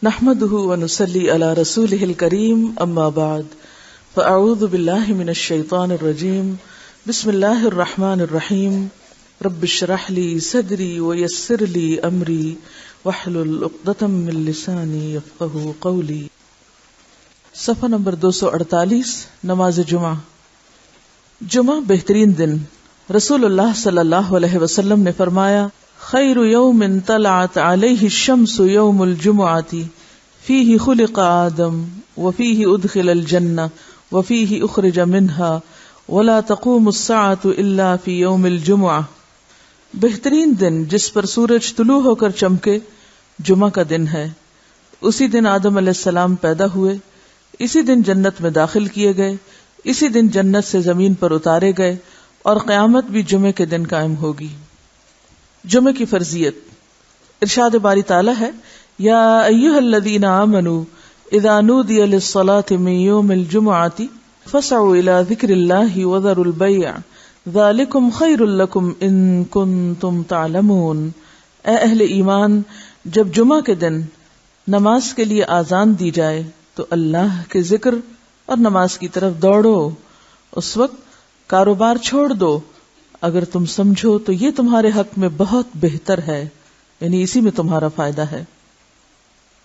نحمده ونصلي على رسوله الكريم اما بعد فاعوذ بالله من الشيطان الرجيم بسم الله الرحمن الرحيم رب اشرح لي صدري ويسر لي امري واحلل عقدة من لساني يفقهوا قولي. صفحہ نمبر 248. نماز جمعہ. جمعہ بہترین دن. رسول اللہ صلی اللہ علیہ وسلم نے فرمایا خیر یوم طلعت علیہ الشمس یوم الجمعۃ فیہ خلق آدم وفیہ ادخل الجنہ وفیہ اخرج منہا ولا تقوم الساعة الا فی یوم الجمعہ. بہترین دن جس پر سورج طلوع ہو کر چمکے جمعہ کا دن ہے. اسی دن آدم علیہ السلام پیدا ہوئے، اسی دن جنت میں داخل کیے گئے، اسی دن جنت سے زمین پر اتارے گئے اور قیامت بھی جمعے کے دن قائم ہوگی. جمعے کی فرضیت. ارشاد باری تعالی ہے یا ایھا الذین آمنوا اذا نودی للصلاۃ من یوم الجمعۃ فاسعوا الی ذکر اللہ وذروا البیع ذالکم خیر لکم ان کنتم تعلمون. اے اہل ایمان، جب جمعہ کے دن نماز کے لیے آذان دی جائے تو اللہ کے ذکر اور نماز کی طرف دوڑو. اس وقت کاروبار چھوڑ دو، اگر تم سمجھو تو یہ تمہارے حق میں بہت بہتر ہے، یعنی اسی میں تمہارا فائدہ ہے.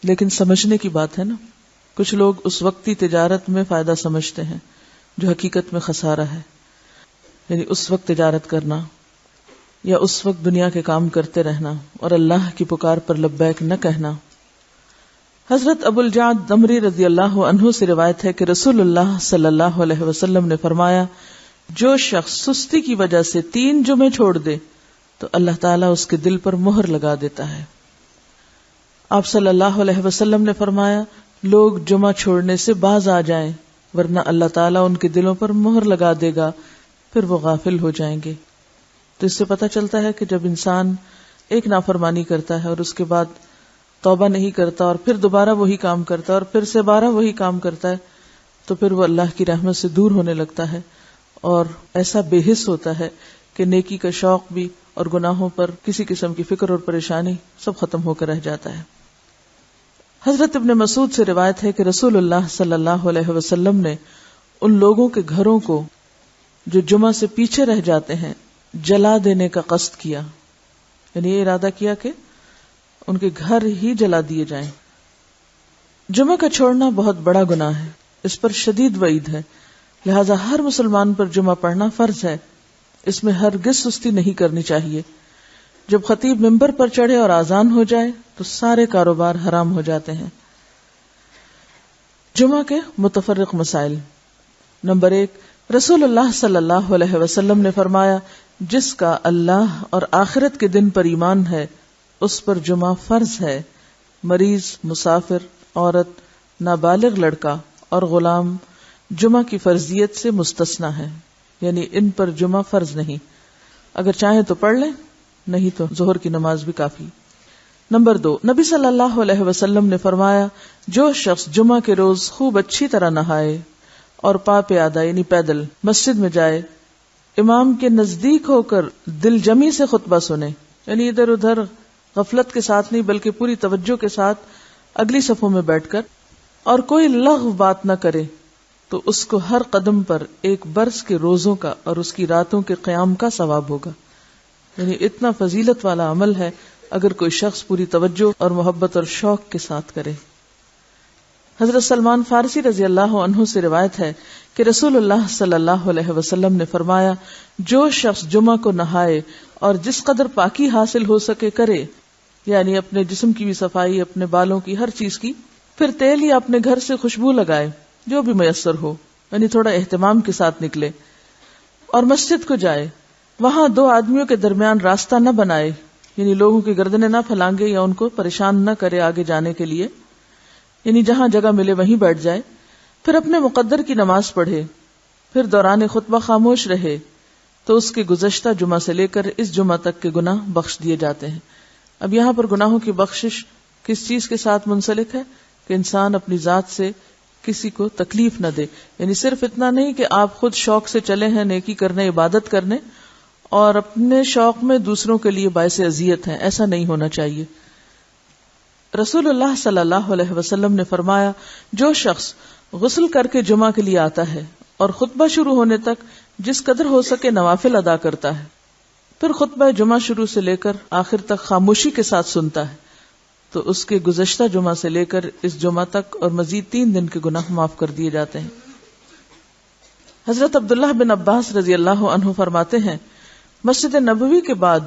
لیکن سمجھنے کی بات ہے نا، کچھ لوگ اس وقتی تجارت میں فائدہ سمجھتے ہیں جو حقیقت میں خسارہ ہے. یعنی اس وقت تجارت کرنا یا اس وقت دنیا کے کام کرتے رہنا اور اللہ کی پکار پر لبیک نہ کہنا. حضرت ابو الجعد دمری رضی اللہ عنہ سے روایت ہے کہ رسول اللہ صلی اللہ علیہ وسلم نے فرمایا جو شخص سستی کی وجہ سے 3 جمعے چھوڑ دے تو اللہ تعالیٰ اس کے دل پر مہر لگا دیتا ہے. آپ صلی اللہ علیہ وسلم نے فرمایا لوگ جمعہ چھوڑنے سے باز آ جائیں ورنہ اللہ تعالیٰ ان کے دلوں پر مہر لگا دے گا، پھر وہ غافل ہو جائیں گے. تو اس سے پتہ چلتا ہے کہ جب انسان ایک نافرمانی کرتا ہے اور اس کے بعد توبہ نہیں کرتا اور پھر دوبارہ وہی کام کرتا ہے اور پھر سے 12 وہی کام کرتا ہے تو پھر وہ اللہ کی رحمت سے دور ہونے لگتا ہے اور ایسا بے حس ہوتا ہے کہ نیکی کا شوق بھی اور گناہوں پر کسی قسم کی فکر اور پریشانی سب ختم ہو کر رہ جاتا ہے. حضرت ابن مسعود سے روایت ہے کہ رسول اللہ صلی اللہ علیہ وسلم نے ان لوگوں کے گھروں کو جو جمعہ سے پیچھے رہ جاتے ہیں جلا دینے کا قصد کیا، یعنی یہ ارادہ کیا کہ ان کے گھر ہی جلا دیے جائیں. جمعہ کا چھوڑنا بہت بڑا گناہ ہے، اس پر شدید وعید ہے، لہذا ہر مسلمان پر جمعہ پڑھنا فرض ہے. اس میں ہرگز سستی نہیں کرنی چاہیے. جب خطیب ممبر پر چڑھے اور اذان ہو جائے تو سارے کاروبار حرام ہو جاتے ہیں. جمعہ کے متفرق مسائل. نمبر 1، رسول اللہ صلی اللہ علیہ وسلم نے فرمایا جس کا اللہ اور آخرت کے دن پر ایمان ہے اس پر جمعہ فرض ہے. مریض، مسافر، عورت، نابالغ لڑکا اور غلام جمعہ کی فرضیت سے مستثنا ہے، یعنی ان پر جمعہ فرض نہیں. اگر چاہیں تو پڑھ لیں، نہیں تو ظہر کی نماز بھی کافی. نمبر 2، نبی صلی اللہ علیہ وسلم نے فرمایا جو شخص جمعہ کے روز خوب اچھی طرح نہائے اور پا پیادہ یعنی پیدل مسجد میں جائے، امام کے نزدیک ہو کر دل جمی سے خطبہ سنے، یعنی ادھر ادھر غفلت کے ساتھ نہیں بلکہ پوری توجہ کے ساتھ اگلی صفوں میں بیٹھ کر، اور کوئی لغو بات نہ کرے، تو اس کو ہر قدم پر 1 برس کے روزوں کا اور اس کی راتوں کے قیام کا ثواب ہوگا. یعنی اتنا فضیلت والا عمل ہے اگر کوئی شخص پوری توجہ اور محبت اور شوق کے ساتھ کرے. حضرت سلمان فارسی رضی اللہ عنہ سے روایت ہے کہ رسول اللہ صلی اللہ علیہ وسلم نے فرمایا جو شخص جمعہ کو نہائے اور جس قدر پاکی حاصل ہو سکے کرے، یعنی اپنے جسم کی بھی صفائی، اپنے بالوں کی، ہر چیز کی، پھر تیل یا اپنے گھر سے خوشبو لگائے جو بھی میسر ہو، یعنی تھوڑا اہتمام کے ساتھ نکلے، اور مسجد کو جائے، وہاں 2 آدمیوں کے درمیان راستہ نہ بنائے، یعنی لوگوں کی گردنیں نہ پھلانگے یا ان کو پریشان نہ کرے آگے جانے کے لیے، یعنی جہاں جگہ ملے وہیں بیٹھ جائے، پھر اپنے مقدر کی نماز پڑھے، پھر دوران خطبہ خاموش رہے، تو اس کے گزشتہ جمعہ سے لے کر اس جمعہ تک کے گناہ بخش دیے جاتے ہیں. اب یہاں پر گناہوں کی بخشش کس چیز کے ساتھ منسلک ہے کہ انسان اپنی ذات سے کسی کو تکلیف نہ دے، یعنی صرف اتنا نہیں کہ آپ خود شوق سے چلے ہیں نیکی کرنے، عبادت کرنے، اور اپنے شوق میں دوسروں کے لیے باعث اذیت ہیں، ایسا نہیں ہونا چاہیے. رسول اللہ صلی اللہ علیہ وسلم نے فرمایا، جو شخص غسل کر کے جمعہ کے لیے آتا ہے اور خطبہ شروع ہونے تک جس قدر ہو سکے نوافل ادا کرتا ہے، پھر خطبہ جمعہ شروع سے لے کر آخر تک خاموشی کے ساتھ سنتا ہے، تو اس کے گزشتہ جمعہ سے لے کر اس جمعہ تک اور مزید 3 دن کے گناہ معاف کر دیے جاتے ہیں۔ حضرت عبداللہ بن عباس رضی اللہ عنہ فرماتے ہیں، مسجد نبوی کے بعد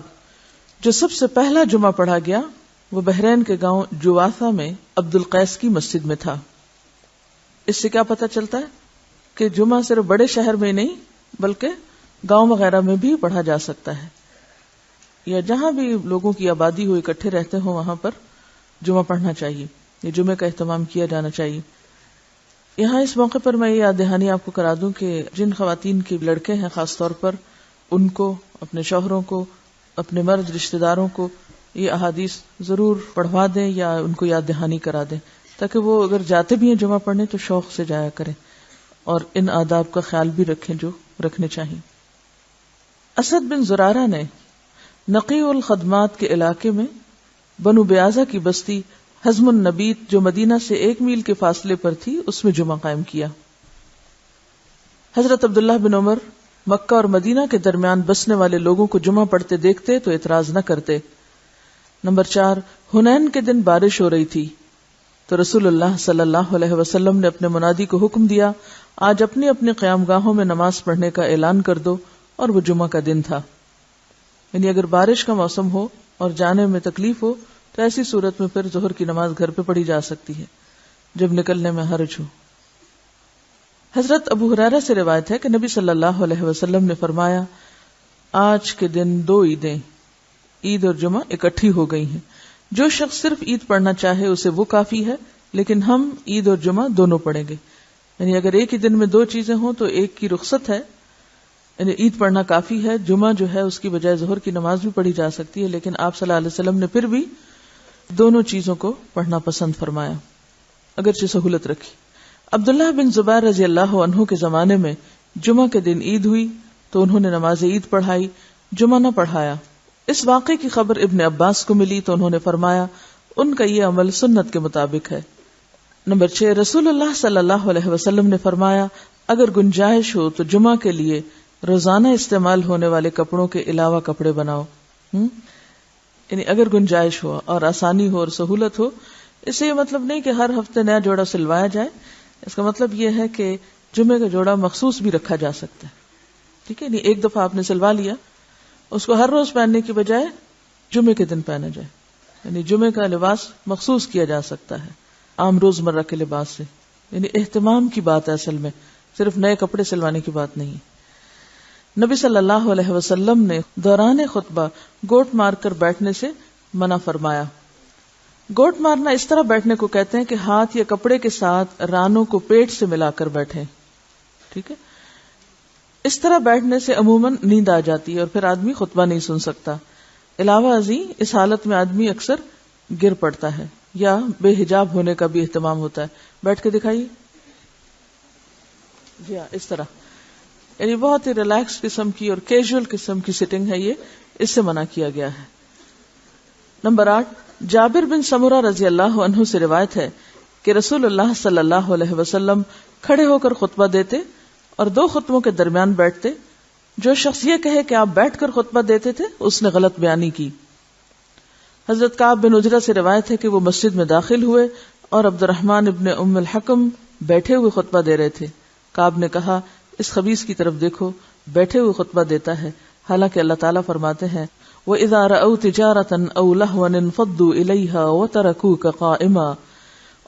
جو سب سے پہلا جمعہ پڑھا گیا وہ بحرین کے گاؤں جوافہ میں عبد القیس کی مسجد میں تھا۔ اس سے کیا پتہ چلتا ہے کہ جمعہ صرف بڑے شہر میں نہیں بلکہ گاؤں وغیرہ میں بھی پڑھا جا سکتا ہے، یا جہاں بھی لوگوں کی آبادی ہو اکٹھے رہتے ہوں وہاں پر جمعہ پڑھنا چاہیے، یہ جمعے کا اہتمام کیا جانا چاہیے۔ یہاں اس موقع پر میں یہ یاد دہانی آپ کو کرا دوں کہ جن خواتین کے لڑکے ہیں خاص طور پر ان کو، اپنے شوہروں کو، اپنے مرد رشتہ داروں کو یہ احادیث ضرور پڑھوا دیں یا ان کو یاد دہانی کرا دیں، تاکہ وہ اگر جاتے بھی ہیں جمعہ پڑھنے تو شوق سے جایا کریں اور ان آداب کا خیال بھی رکھیں جو رکھنے چاہیے۔ اسد بن زرارہ نے نقی الخدمات کے علاقے میں بنو بیازہ کی بستی حزم النبیت جو مدینہ سے 1 میل کے فاصلے پر تھی اس میں جمعہ قائم کیا۔ حضرت عبداللہ بن عمر مکہ اور مدینہ کے درمیان بسنے والے لوگوں کو جمعہ پڑھتے دیکھتے تو اعتراض نہ کرتے۔ نمبر 4، حنین کے دن بارش ہو رہی تھی تو رسول اللہ صلی اللہ علیہ وسلم نے اپنے منادی کو حکم دیا، آج اپنی اپنی قیام گاہوں میں نماز پڑھنے کا اعلان کر دو، اور وہ جمعہ کا دن تھا۔ یعنی اگر بارش کا موسم ہو اور جانے میں تکلیف ہو تو ایسی صورت میں پھر ظہر کی نماز گھر پہ پڑھی جا سکتی ہے جب نکلنے میں حرج ہو۔ حضرت ابو ہریرہ سے روایت ہے کہ نبی صلی اللہ علیہ وسلم نے فرمایا، آج کے دن 2 عیدیں عید اور جمعہ اکٹھی ہو گئی ہیں، جو شخص صرف عید پڑھنا چاہے اسے وہ کافی ہے، لیکن ہم عید اور جمعہ دونوں پڑھیں گے۔ یعنی اگر ایک ہی دن میں 2 چیزیں ہوں تو ایک کی رخصت ہے، یعنی عید پڑھنا کافی ہے، جمعہ جو ہے اس کی بجائے ظہر کی نماز بھی پڑھی جا سکتی ہے، لیکن آپ صلی اللہ علیہ وسلم نے پھر بھی دونوں چیزوں کو پڑھنا پسند فرمایا، اگرچہ سہولت رکھی۔ عبداللہ بن زبیر رضی اللہ عنہ کے زمانے میں جمعہ کے دن عید ہوئی تو انہوں نے نماز عید پڑھائی، جمعہ نہ پڑھایا۔ اس واقعے کی خبر ابن عباس کو ملی تو انہوں نے فرمایا، ان کا یہ عمل سنت کے مطابق ہے۔ نمبر 6، رسول اللہ صلی اللہ علیہ وسلم نے فرمایا، اگر گنجائش ہو تو جمعہ کے لیے روزانہ استعمال ہونے والے کپڑوں کے علاوہ کپڑے بناؤ۔ یعنی اگر گنجائش ہو اور آسانی ہو اور سہولت ہو، اس سے یہ مطلب نہیں کہ ہر ہفتے نیا جوڑا سلوایا جائے، اس کا مطلب یہ ہے کہ جمعے کا جوڑا مخصوص بھی رکھا جا سکتا ہے، ٹھیک ہے، ایک دفعہ آپ نے سلوا لیا، اس کو ہر روز پہننے کی بجائے جمعے کے دن پہنا جائے، یعنی جمعے کا لباس مخصوص کیا جا سکتا ہے عام روزمرہ کے لباس سے۔ یعنی اہتمام کی بات ہے اصل میں، صرف نئے کپڑے سلوانے کی بات نہیں۔ نبی صلی اللہ علیہ وسلم نے دوران خطبہ گوٹ مار کر بیٹھنے سے منع فرمایا۔ گوٹ مارنا اس طرح بیٹھنے کو کہتے ہیں کہ ہاتھ یا کپڑے کے ساتھ رانوں کو پیٹ سے ملا کر بیٹھیں، ٹھیک ہے۔ اس طرح بیٹھنے سے عموماً نیند آ جاتی ہے اور پھر آدمی خطبہ نہیں سن سکتا۔ علاوہ ازیں اس حالت میں آدمی اکثر گر پڑتا ہے یا بے حجاب ہونے کا بھی اہتمام ہوتا ہے۔ بیٹھ کے دکھائیے، جی ہاں، اس طرح، یعنی بہت ہی ریلیکس قسم کی اور کیجول قسم کی سٹنگ ہے، یہ اس سے منع کیا گیا ہے۔ نمبر 8، جابر بن سمرہ رضی اللہ عنہ سے روایت ہے کہ رسول اللہ صلی اللہ علیہ وسلم کھڑے ہو کر خطبہ دیتے اور 2 خطبوں کے درمیان بیٹھتے۔ جو شخص یہ کہے کہ آپ بیٹھ کر خطبہ دیتے تھے اس نے غلط بیانی کی۔ حضرت کعب بن عجرہ سے روایت ہے کہ وہ مسجد میں داخل ہوئے اور عبد الرحمن ابن ام الحکم بیٹھے ہوئے خطبہ دے رہے تھے۔ کعب نے کہا، اس خبیث کی طرف دیکھو، بیٹھے ہوئے خطبہ دیتا ہے، حالانکہ اللہ تعالیٰ فرماتے ہیں وَإِذَا رَأَوْا تِجَارَةً أَوْ لَهْوًا انفضوا إِلَيْهَا وَتَرَكُوكَ قَائِمًا،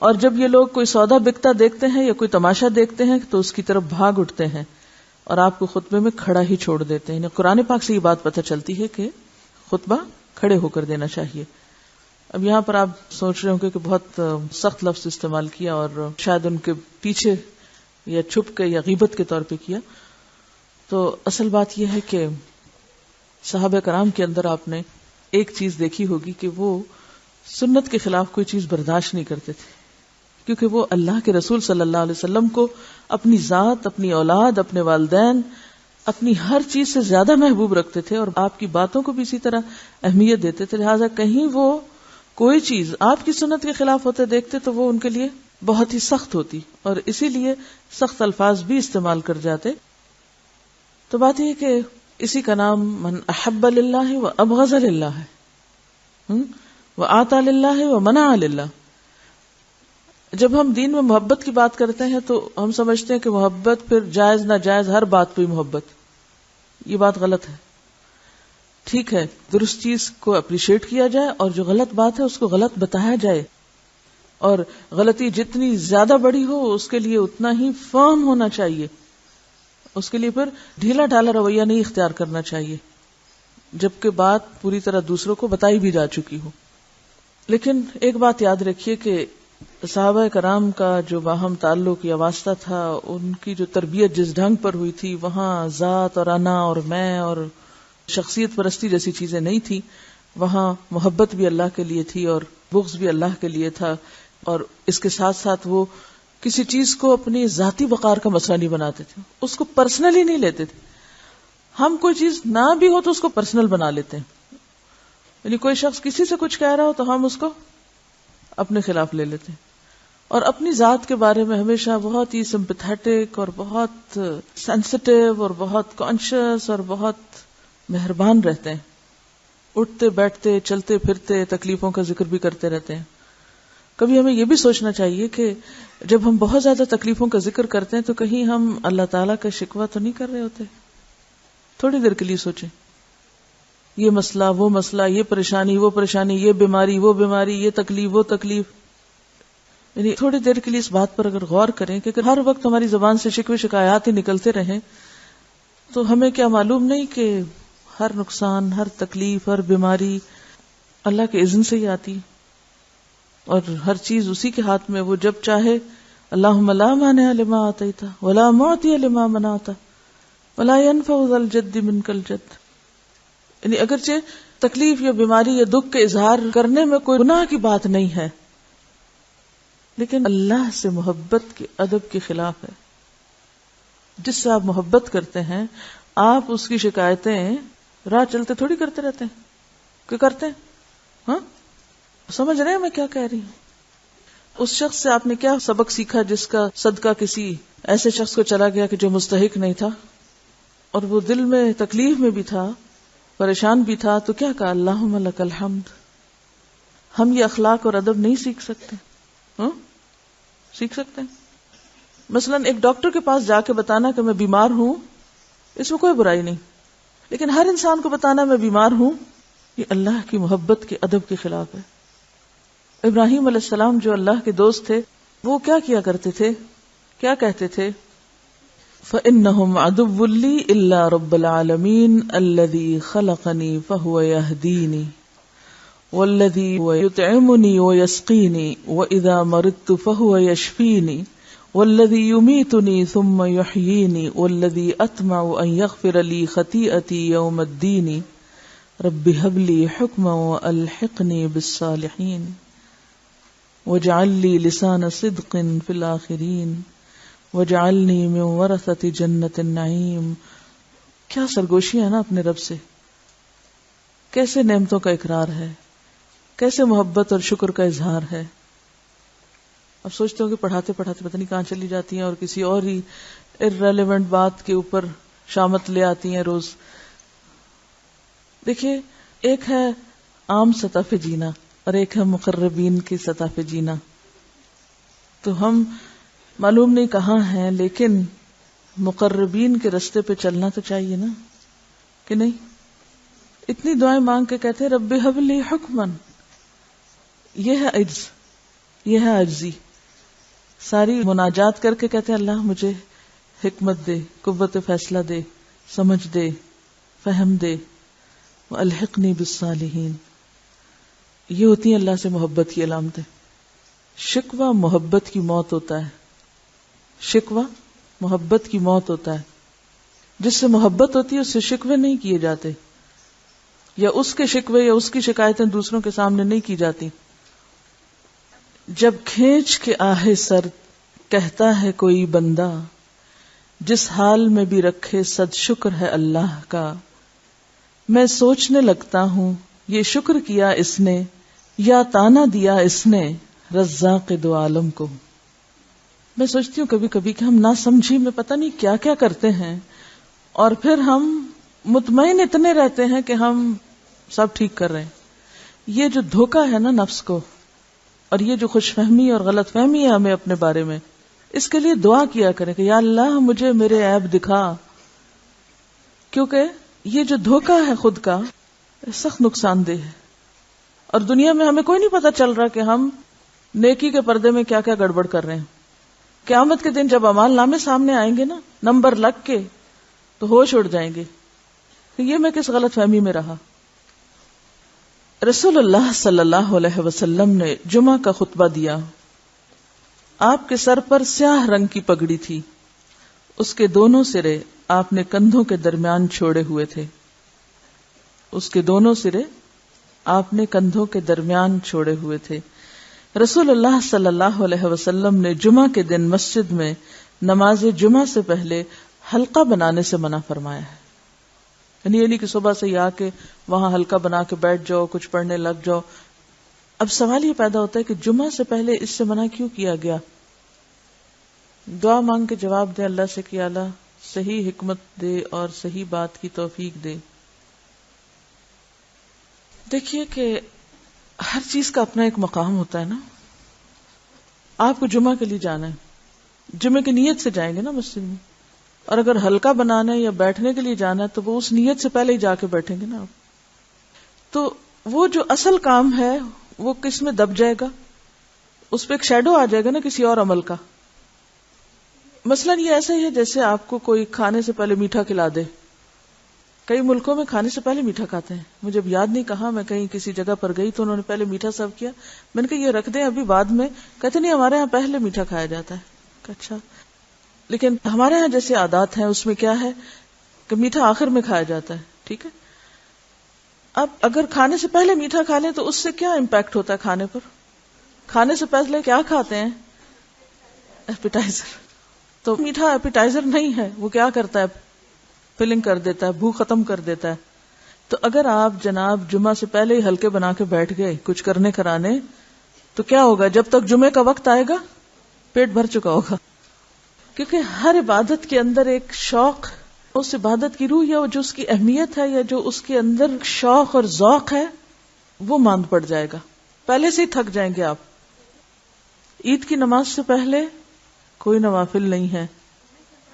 اور جب یہ لوگ کوئی سودا بکتا دیکھتے ہیں یا کوئی تماشا دیکھتے ہیں تو اس کی طرف بھاگ اٹھتے ہیں اور آپ کو خطبے میں کھڑا ہی چھوڑ دیتے ہیں۔ قرآن پاک سے یہ بات پتہ چلتی ہے کہ خطبہ کھڑے ہو کر دینا چاہیے۔ اب یہاں پر آپ سوچ رہے ہوں کہ بہت سخت لفظ استعمال کیا اور شاید ان کے پیچھے یا چھپ کے یا غیبت کے طور پہ کیا، تو اصل بات یہ ہے کہ صحابہ کرام کے اندر آپ نے ایک چیز دیکھی ہوگی کہ وہ سنت کے خلاف کوئی چیز برداشت نہیں کرتے تھے، کیونکہ وہ اللہ کے رسول صلی اللہ علیہ وسلم کو اپنی ذات، اپنی اولاد، اپنے والدین، اپنی ہر چیز سے زیادہ محبوب رکھتے تھے اور آپ کی باتوں کو بھی اسی طرح اہمیت دیتے تھے، لہٰذا کہیں وہ کوئی چیز آپ کی سنت کے خلاف ہوتے دیکھتے تو وہ ان کے لیے بہت ہی سخت ہوتی، اور اسی لیے سخت الفاظ بھی استعمال کر جاتے. تو بات یہ کہ اسی کا نام من احب للہ و ابغض للہ ہے، و آتا للہ و منع للہ. جب ہم دین میں محبت کی بات کرتے ہیں تو ہم سمجھتے ہیں کہ محبت پھر جائز ناجائز ہر بات پہ محبت. یہ بات غلط ہے. ٹھیک ہے، درست چیز کو اپریشیٹ کیا جائے اور جو غلط بات ہے اس کو غلط بتایا جائے، اور غلطی جتنی زیادہ بڑی ہو اس کے لیے اتنا ہی فرم ہونا چاہیے. اس کے لیے پھر ڈھیلا ڈھالا رویہ نہیں اختیار کرنا چاہیے جبکہ بات پوری طرح دوسروں کو بتائی بھی جا چکی ہو. لیکن ایک بات یاد رکھیے کہ صحابہ کرام کا جو باہم تعلق یا واسطہ تھا، ان کی جو تربیت جس ڈھنگ پر ہوئی تھی، وہاں ذات اور انا اور میں اور شخصیت پرستی جیسی چیزیں نہیں تھی. وہاں محبت بھی اللہ کے لیے تھی اور بغض بھی اللہ کے لیے تھا، اور اس کے ساتھ ساتھ وہ کسی چیز کو اپنی ذاتی وقار کا مسئلہ نہیں بناتے تھے، اس کو پرسنلی نہیں لیتے تھے. ہم کوئی چیز نہ بھی ہو تو اس کو پرسنل بنا لیتے ہیں، یعنی کوئی شخص کسی سے کچھ کہہ رہا ہو تو ہم اس کو اپنے خلاف لے لیتے ہیں، اور اپنی ذات کے بارے میں ہمیشہ بہت ہی سمپیتھیٹک اور بہت سینسٹیو اور بہت کانشیس اور بہت مہربان رہتے ہیں. اٹھتے بیٹھتے چلتے پھرتے تکلیفوں کا ذکر بھی کرتے رہتے ہیں. کبھی ہمیں یہ بھی سوچنا چاہیے کہ جب ہم بہت زیادہ تکلیفوں کا ذکر کرتے ہیں تو کہیں ہم اللہ تعالیٰ کا شکوہ تو نہیں کر رہے ہوتے. تھوڑی دیر کے لیے سوچیں، یہ مسئلہ وہ مسئلہ، یہ پریشانی وہ پریشانی، یہ بیماری وہ بیماری، یہ تکلیف وہ تکلیف. یعنی تھوڑی دیر کے لیے اس بات پر اگر غور کریں کہ ہر وقت ہماری زبان سے شکوے شکایات ہی نکلتے رہیں تو ہمیں کیا معلوم نہیں کہ ہر نقصان، ہر تکلیف، ہر بیماری اللہ کے اذن سے ہی آتی، اور ہر چیز اسی کے ہاتھ میں. وہ جب چاہے اللہم لا مانع لما آتیت ولا معطی لما منعت ولا ينفع ذا الجد منک الجد. یعنی اگرچہ تکلیف یا بیماری یا دکھ کے اظہار کرنے میں کوئی گناہ کی بات نہیں ہے، لیکن اللہ سے محبت کے ادب کے خلاف ہے. جس سے آپ محبت کرتے ہیں آپ اس کی شکایتیں راہ چلتے تھوڑی کرتے رہتے ہیں کہ کرتے ہیں. ہاں سمجھ رہے ہیں میں کیا کہہ رہی ہوں؟ اس شخص سے آپ نے کیا سبق سیکھا جس کا صدقہ کسی ایسے شخص کو چلا گیا کہ جو مستحق نہیں تھا، اور وہ دل میں تکلیف میں بھی تھا، پریشان بھی تھا، تو کیا کہا؟ اللہم لک الحمد. ہم یہ اخلاق اور ادب نہیں سیکھ سکتے؟ ہاں سیکھ سکتے ہیں. مثلا ایک ڈاکٹر کے پاس جا کے بتانا کہ میں بیمار ہوں، اس میں کوئی برائی نہیں، لیکن ہر انسان کو بتانا میں بیمار ہوں، یہ اللہ کی محبت کے ادب کے خلاف ہے. ابراہیم علیہ السلام جو اللہ کے دوست تھے، وہ کیا کیا کرتے تھے؟ کیا کہتے تھے؟ فَإِنَّهُمْ عَدُوٌّ لِّي إِلَّا رَبَّ الْعَالَمِينَ الَّذِي خَلَقَنِي فَهُوَ يَهْدِينِي وَالَّذِي هُوَ يُطْعِمُنِي وَيَسْقِينِي وَإِذَا مَرِضْتُ فَهُوَ يَشْفِينِي وَالَّذِي يُمِيتُنِي ثُمَّ يُحْيِينِي وَالَّذِي أَطْمَعُ أَن يَغْفِرَ لِي خَطِيئَتِي يَوْمَ الدِّينِ رَبِّ هَبْ لِي حُكْمًا وَأَلْحِقْنِي بِالصَّالِحِينَ وَاجْعَل لِّي لِسَانَ صِدْقٍ فِي الْآخِرِينَ وَاجْعَلْنِي مِن وَرَثَةِ جَنَّةِ النَّعِيمِ. کیا سرگوشی ہے نا اپنے رب سے، کیسے نعمتوں کا اقرار ہے، کیسے محبت اور شکر کا اظہار ہے. اب سوچتے ہو کہ پڑھاتے پڑھاتے پتہ نہیں کہاں چلی جاتی ہیں اور کسی اور ہی irrelevant بات کے اوپر شامت لے آتی ہیں روز. دیکھیے، ایک ہے عام سطح پہ جینا اور ایک ہے مقربین کی سطح پہ جینا. تو ہم معلوم نہیں کہاں ہیں، لیکن مقربین کے رستے پہ چلنا تو چاہیے نا، کہ نہیں؟ اتنی دعائیں مانگ کے کہتے ہیں رب ہب لی حکمن. یہ ہے عجز، یہ ہے عجزی. ساری مناجات کر کے کہتے ہیں اللہ مجھے حکمت دے، قوت فیصلہ دے، سمجھ دے، فہم دے. وَأَلْحِقْنِي بِالصَّالِحِينَ. یہ ہوتی ہیں اللہ سے محبت کی علامتیں. شکوہ محبت کی موت ہوتا ہے. شکوہ محبت کی موت ہوتا ہے. جس سے محبت ہوتی ہے اس سے شکوے نہیں کیے جاتے، یا اس کے شکوے یا اس کی شکایتیں دوسروں کے سامنے نہیں کی جاتی. جب کھینچ کے آہے سر کہتا ہے کوئی بندہ، جس حال میں بھی رکھے صد شکر ہے اللہ کا، میں سوچنے لگتا ہوں یہ شکر کیا اس نے یا تانا دیا اس نے رزاق دو عالم کو. میں سوچتی ہوں کبھی کبھی کہ ہم نہ سمجھی میں پتہ نہیں کیا کیا کرتے ہیں، اور پھر ہم مطمئن اتنے رہتے ہیں کہ ہم سب ٹھیک کر رہے ہیں. یہ جو دھوکہ ہے نا نفس کو، اور یہ جو خوش فہمی اور غلط فہمی ہے ہمیں اپنے بارے میں، اس کے لیے دعا کیا کریں کہ یا اللہ مجھے میرے عیب دکھا، کیونکہ یہ جو دھوکہ ہے خود کا سخت نقصان دہ ہے. اور دنیا میں ہمیں کوئی نہیں پتا چل رہا کہ ہم نیکی کے پردے میں کیا کیا گڑبڑ کر رہے ہیں. قیامت کے دن جب اعمال نامے سامنے آئیں گے نا نمبر لگ کے، تو ہوش اڑ جائیں گے کہ یہ میں کس غلط فہمی میں رہا. رسول اللہ صلی اللہ علیہ وسلم نے جمعہ کا خطبہ دیا. آپ کے سر پر سیاہ رنگ کی پگڑی تھی، اس کے دونوں سرے آپ نے کندھوں کے درمیان چھوڑے ہوئے تھے. اس کے دونوں سرے آپ نے کندھوں کے درمیان چھوڑے ہوئے تھے. رسول اللہ صلی اللہ علیہ وسلم نے جمعہ کے دن مسجد میں نماز جمعہ سے پہلے حلقہ بنانے سے منع فرمایا ہے. یعنی یہ نہیں کہ صبح سے آ کے وہاں حلقہ بنا کے بیٹھ جاؤ، کچھ پڑھنے لگ جاؤ. اب سوال یہ پیدا ہوتا ہے کہ جمعہ سے پہلے اس سے منع کیوں کیا گیا؟ دعا مانگ کے جواب دے اللہ سے کہ اللہ صحیح حکمت دے اور صحیح بات کی توفیق دے. دیکھیے کہ ہر چیز کا اپنا ایک مقام ہوتا ہے نا. آپ کو جمعہ کے لیے جانا ہے، جمعہ کی نیت سے جائیں گے نا مسجد میں، اور اگر حلقہ بنانا ہے یا بیٹھنے کے لیے جانا ہے تو وہ اس نیت سے پہلے ہی جا کے بیٹھیں گے نا آپ. تو وہ جو اصل کام ہے وہ کس میں دب جائے گا؟ اس پہ ایک شیڈو آ جائے گا نا کسی اور عمل کا. مثلاً یہ ایسا ہی ہے جیسے آپ کو کوئی کھانے سے پہلے میٹھا کھلا دے. کئی ملکوں میں کھانے سے پہلے میٹھا کھاتے ہیں. مجھے اب یاد نہیں کہا، میں کہیں کسی جگہ پر گئی تو انہوں نے پہلے میٹھا سرو کیا. میں نے کہا یہ رکھ دیں ابھی بعد میں. کہتے نہیں ہمارے ہاں پہلے میٹھا کھایا جاتا ہے. اچھا، لیکن ہمارے ہاں جیسے عادات ہیں اس میں کیا ہے کہ میٹھا آخر میں کھایا جاتا ہے. ٹھیک ہے، اب اگر کھانے سے پہلے میٹھا کھا لیں تو اس سے کیا امپیکٹ ہوتا ہے کھانے پر؟ کھانے سے پہلے کیا کھاتے ہیں؟ ایپیٹائزر. تو میٹھا ایپیٹائزر نہیں ہے، وہ کیا کرتا ہے؟ فلنگ کر دیتا ہے، بھوک ختم کر دیتا ہے. تو اگر آپ جناب جمعہ سے پہلے ہی ہلکے بنا کے بیٹھ گئے کچھ کرنے کرانے تو کیا ہوگا؟ جب تک جمعے کا وقت آئے گا پیٹ بھر چکا ہوگا. کیونکہ ہر عبادت کے اندر ایک شوق، اس عبادت کی روح یا جو اس کی اہمیت ہے یا جو اس کے اندر شوق اور ذوق ہے وہ ماند پڑ جائے گا. پہلے سے ہی تھک جائیں گے آپ. عید کی نماز سے پہلے کوئی نوافل نہیں ہے.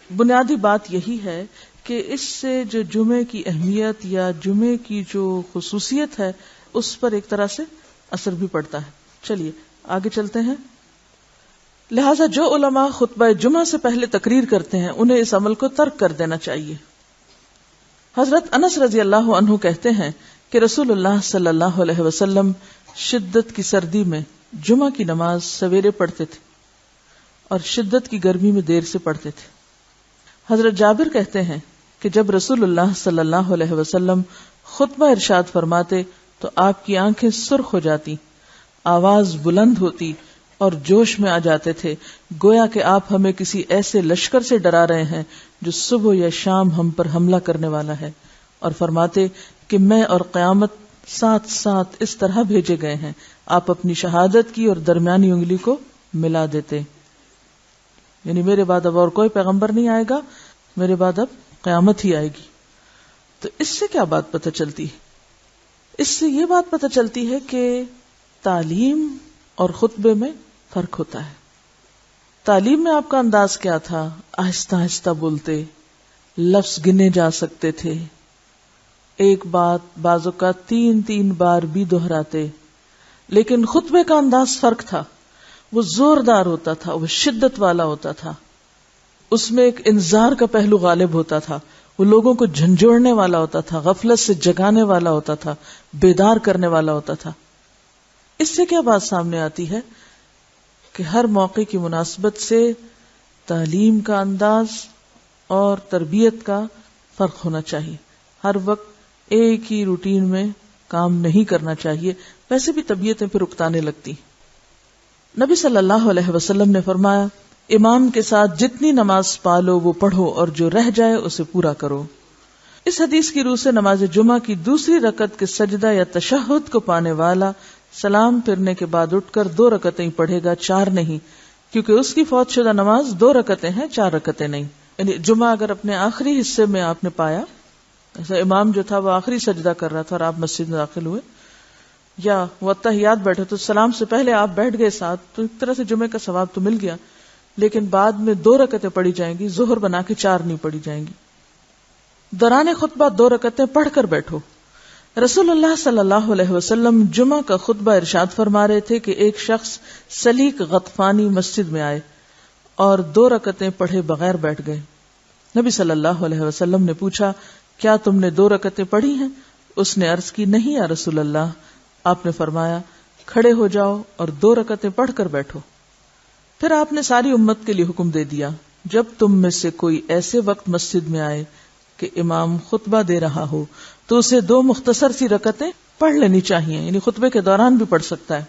بنیادی بات یہی ہے کہ اس سے جو جمعے کی اہمیت یا جمعے کی جو خصوصیت ہے اس پر ایک طرح سے اثر بھی پڑتا ہے. چلیے آگے چلتے ہیں. لہذا جو علماء خطبہ جمعہ سے پہلے تقریر کرتے ہیں انہیں اس عمل کو ترک کر دینا چاہیے. حضرت انس رضی اللہ عنہ کہتے ہیں کہ رسول اللہ صلی اللہ علیہ وسلم شدت کی سردی میں جمعہ کی نماز سویرے پڑھتے تھے اور شدت کی گرمی میں دیر سے پڑھتے تھے. حضرت جابر کہتے ہیں کہ جب رسول اللہ صلی اللہ علیہ وسلم خطبہ ارشاد فرماتے تو آپ کی آنکھیں سرخ ہو جاتی، آواز بلند ہوتی اور جوش میں آ جاتے تھے، گویا کہ آپ ہمیں کسی ایسے لشکر سے ڈرا رہے ہیں جو صبح یا شام ہم پر حملہ کرنے والا ہے. اور فرماتے کہ میں اور قیامت ساتھ ساتھ اس طرح بھیجے گئے ہیں. آپ اپنی شہادت کی اور درمیانی انگلی کو ملا دیتے، یعنی میرے بعد اب اور کوئی پیغمبر نہیں آئے گا، میرے بعد اب قیامت ہی آئے گی. تو اس سے کیا بات پتہ چلتی ہے؟ اس سے یہ بات پتہ چلتی ہے کہ تعلیم اور خطبے میں فرق ہوتا ہے. تعلیم میں آپ کا انداز کیا تھا؟ آہستہ آہستہ بولتے، لفظ گنے جا سکتے تھے، ایک بات بعض اوقات 3 بار بھی دہراتے. لیکن خطبے کا انداز فرق تھا، وہ زوردار ہوتا تھا، وہ شدت والا ہوتا تھا، اس میں ایک انذار کا پہلو غالب ہوتا تھا، وہ لوگوں کو جھنجھوڑنے والا ہوتا تھا، غفلت سے جگانے والا ہوتا تھا، بیدار کرنے والا ہوتا تھا. اس سے کیا بات سامنے آتی ہے کہ ہر موقع کی مناسبت سے تعلیم کا انداز اور تربیت کا فرق ہونا چاہیے. ہر وقت ایک ہی روٹین میں کام نہیں کرنا چاہیے، ویسے بھی طبیعتیں پھر اکتانے لگتی. نبی صلی اللہ علیہ وسلم نے فرمایا امام کے ساتھ جتنی نماز پالو وہ پڑھو اور جو رہ جائے اسے پورا کرو. اس حدیث کی روح سے نماز جمعہ کی دوسری رکعت کے سجدہ یا تشہد کو پانے والا سلام پھرنے کے بعد اٹھ کر 2 رکعتیں پڑھے گا، 4 نہیں، کیونکہ اس کی فوت شدہ نماز 2 رکعتیں ہیں، 4 رکعتیں نہیں. یعنی جمعہ اگر اپنے آخری حصے میں آپ نے پایا، ایسا امام جو تھا وہ آخری سجدہ کر رہا تھا اور آپ مسجد میں داخل ہوئے، یا وہ اتحیات بیٹھے تو سلام سے پہلے آپ بیٹھ گئے ساتھ، تو ایک طرح سے جمعے کا ثواب تو مل گیا، لیکن بعد میں 2 رکعتیں پڑھی جائیں گی، ظہر بنا کے 4 نہیں پڑھی جائیں گی. دوران خطبہ 2 رکعتیں پڑھ کر بیٹھو. رسول اللہ صلی اللہ علیہ وسلم جمعہ کا خطبہ ارشاد فرما رہے تھے کہ ایک شخص سلیق غطفانی مسجد میں آئے اور 2 رکعتیں پڑھے بغیر بیٹھ گئے. نبی صلی اللہ علیہ وسلم نے پوچھا، کیا تم نے 2 رکعتیں پڑھی ہیں؟ اس نے عرض کی، نہیں یا رسول اللہ. آپ نے فرمایا، کھڑے ہو جاؤ اور 2 رکعتیں پڑھ کر بیٹھو. پھر آپ نے ساری امت کے لیے حکم دے دیا، جب تم میں سے کوئی ایسے وقت مسجد میں آئے کہ امام خطبہ دے رہا ہو تو اسے 2 مختصر سی رکعتیں پڑھ لینی چاہیے، یعنی خطبے کے دوران بھی پڑھ سکتا ہے.